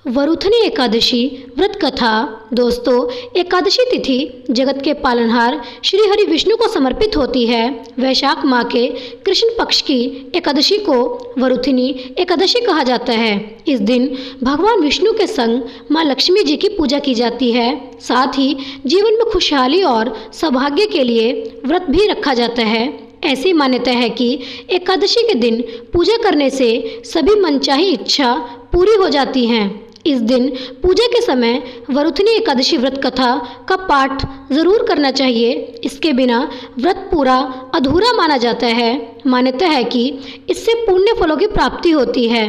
वरुथनी एकादशी व्रत कथा। दोस्तों, एकादशी तिथि जगत के पालनहार श्री हरि विष्णु को समर्पित होती है। वैशाख माह के कृष्ण पक्ष की एकादशी को वरुथनी एकादशी कहा जाता है। इस दिन भगवान विष्णु के संग माँ लक्ष्मी जी की पूजा की जाती है। साथ ही जीवन में खुशहाली और सौभाग्य के लिए व्रत भी रखा जाता है। ऐसी मान्यता है कि एकादशी के दिन पूजा करने से सभी मनचाही इच्छा पूरी हो जाती हैं। इस दिन पूजा के समय वरुथनी एकादशी व्रत कथा का पाठ ज़रूर करना चाहिए। इसके बिना व्रत पूरा अधूरा माना जाता है। मान्यता है कि इससे पुण्य फलों की प्राप्ति होती है।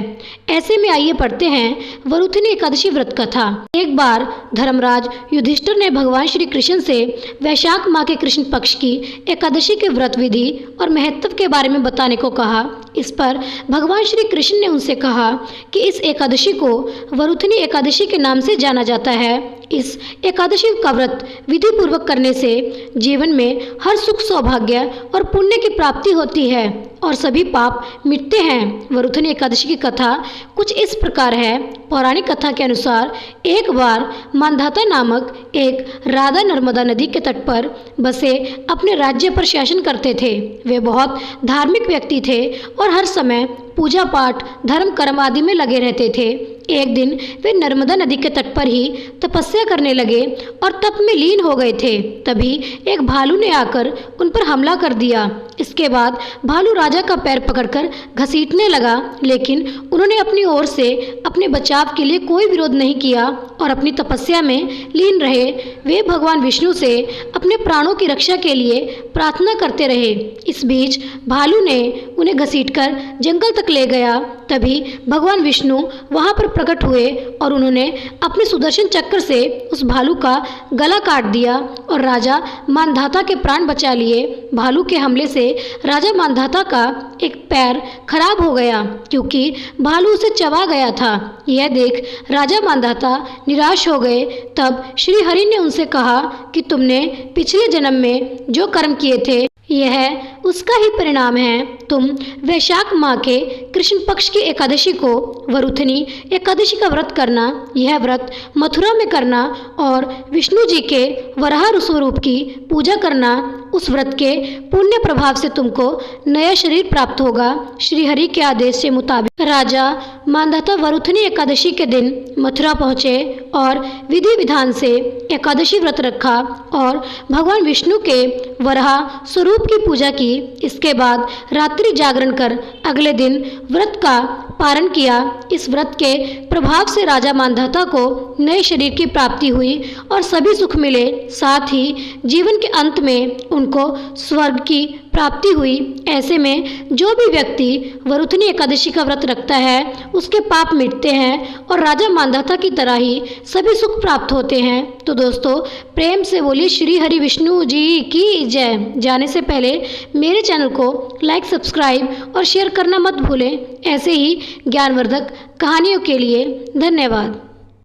ऐसे में आइए पढ़ते हैं वरुथनी एकादशी व्रत कथा। एक बार धर्मराज युधिष्ठिर ने भगवान श्री कृष्ण से वैशाख माह के कृष्ण पक्ष की एकादशी के व्रत विधि और महत्व के बारे में बताने को कहा। इस पर भगवान श्री कृष्ण ने उनसे कहा कि इस एकादशी को वरुथनी एकादशी के नाम से जाना जाता है। इस एकादशी का व्रत विधि पूर्वक करने से जीवन में हर सुख सौभाग्य और पुण्य की प्राप्ति होती है और सभी पाप मिटते हैं। वरुथनी एकादशी की कथा कुछ इस प्रकार है। पौराणिक कथा के अनुसार एक बार मांधाता नामक एक राधा नर्मदा नदी के तट पर बसे अपने राज्य पर शासन करते थे। वे बहुत धार्मिक व्यक्ति थे और हर समय पूजा पाठ धर्म कर्म आदि में लगे रहते थे। एक दिन वे नर्मदा नदी के तट पर ही तपस्या करने लगे और तप में लीन हो गए थे। तभी एक भालू ने आकर उन पर हमला कर दिया। इसके बाद भालू राजा का पैर पकड़कर घसीटने लगा, लेकिन उन्होंने अपनी ओर से अपने बचाव के लिए कोई विरोध नहीं किया और अपनी तपस्या में लीन रहे। वे भगवान विष्णु से अपने प्राणों की रक्षा के लिए प्रार्थना करते रहे। इस बीच भालू ने उन्हें घसीटकर जंगल तक ले गया। तभी भगवान विष्णु वहां पर प्रकट हुए और उन्होंने अपने सुदर्शन चक्र से उस भालू का गला काट दिया और राजा मांधाता के प्राण बचा लिए। भालू के हमले से राजा मांधाता का एक पैर खराब हो गया क्योंकि भालू उसे चबा गया था। यह देख राजा मांधाता निराश हो गए। तब श्री हरि ने उनसे कहा कि तुमने पिछले जन्म में जो कर्म किए थे यह उसका ही परिणाम है। तुम वैशाख माह के कृष्ण पक्ष की एकादशी को वरुथनी एकादशी का व्रत करना। यह व्रत मथुरा में करना और विष्णु जी के वराह स्वरूप की पूजा करना। उस व्रत के पुण्य प्रभाव से तुमको नया शरीर प्राप्त होगा। श्री हरि के आदेश के मुताबिक राजा मांधाता वरुथनी एकादशी के दिन मथुरा पहुँचे और विधि विधान से एकादशी व्रत रखा और भगवान विष्णु के वराह स्वरूप की पूजा की। इसके बाद रात्रि जागरण कर अगले दिन व्रत का पारण किया। इस व्रत के प्रभाव से राजा मांधाता को नए शरीर की प्राप्ति हुई और सभी सुख मिले। साथ ही जीवन के अंत में उनको स्वर्ग की प्राप्ति हुई। ऐसे में जो भी व्यक्ति वरुथनी एकादशी का व्रत रखता है उसके पाप मिटते हैं और राजा मांधाता की तरह ही सभी सुख प्राप्त होते हैं। तो दोस्तों, प्रेम से बोलिए श्री हरि विष्णु जी की जय। जाने से पहले मेरे चैनल को लाइक, सब्सक्राइब और शेयर करना मत भूलें। ऐसे ही ज्ञानवर्धक कहानियों के लिए धन्यवाद।